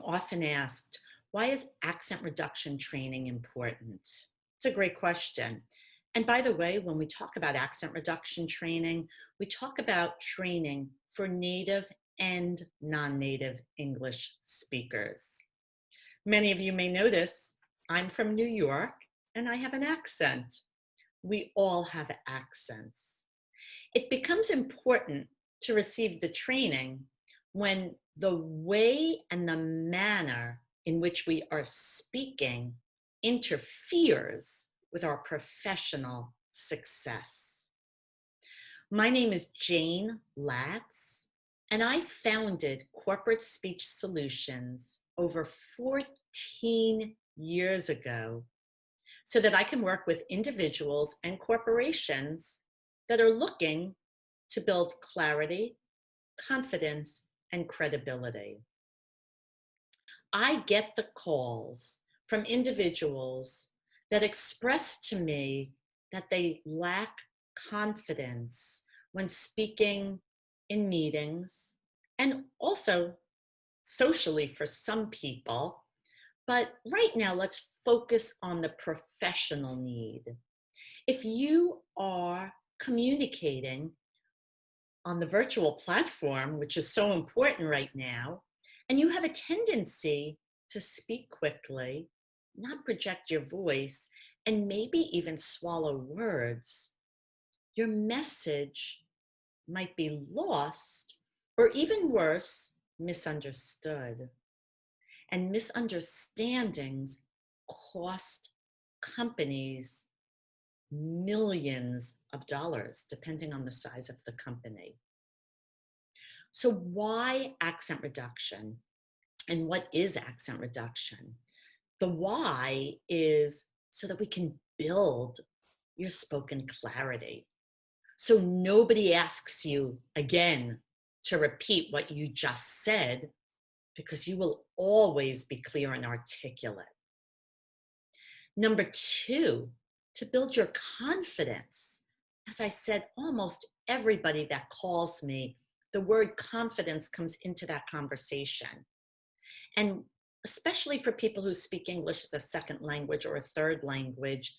often asked, why is accent reduction training important? It's a great question. And by the way, when we talk about accent reduction training, we talk about training for native and non-native English speakers. Many of you may notice I'm from New York and I have an accent. We all have accents. It becomes important to receive the training when the way and the manner in which we are speaking interferes with our professional success. My name is Jane Latz, and I founded Corporate Speech Solutions over 14 years ago so that I can work with individuals and corporations that are looking to build clarity, confidence, and credibility. I get the calls from individuals that express to me that they lack confidence when speaking in meetings and also socially for some people. But right now, let's focus on the professional need. If you are communicating on the virtual platform, which is so important right now, and you have a tendency to speak quickly, not project your voice, and maybe even swallow words, your message might be lost or even worse, misunderstood. And misunderstandings cost companies millions of dollars, depending on the size of the company. So why accent reduction? And what is accent reduction? The why is so that we can build your spoken clarity. So nobody asks you again to repeat what you just said, because you will always be clear and articulate. Number two, to build your confidence. As I said, almost everybody that calls me, the word confidence comes into that conversation. And especially for people who speak English as a second language or a third language,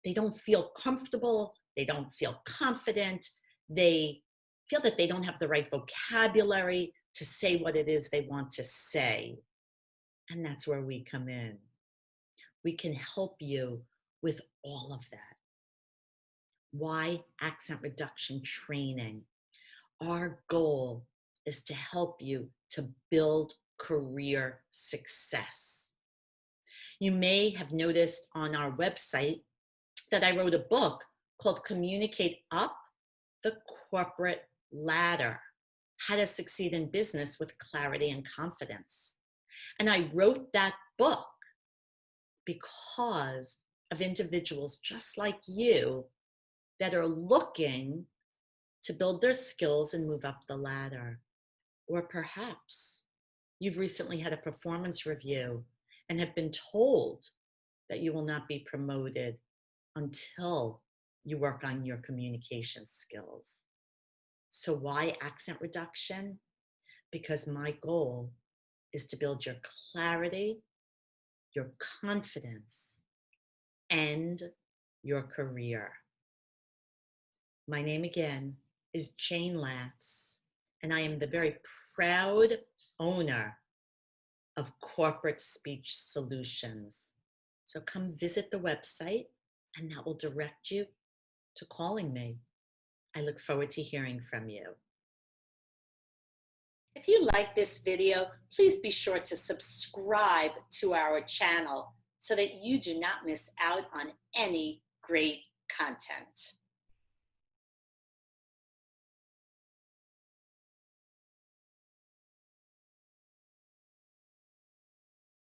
they don't feel comfortable, they don't feel confident, they feel that they don't have the right vocabulary to say what it is they want to say. And that's where we come in. We can help you with all of that. Why accent reduction training? Our goal is to help you to build career success. You may have noticed on our website that I wrote a book called Communicate Up the Corporate Ladder: How to Succeed in Business with Clarity and Confidence. And I wrote that book because of individuals just like you that are looking to build their skills and move up the ladder. Or perhaps you've recently had a performance review and have been told that you will not be promoted until you work on your communication skills. So why accent reduction? Because my goal is to build your clarity, your confidence, and your career. My name again is Jane Latz, and I am the very proud owner of Corporate Speech Solutions. So come visit the website, and that will direct you to calling me. I look forward to hearing from you. If you like this video, please be sure to subscribe to our channel so that you do not miss out on any great content.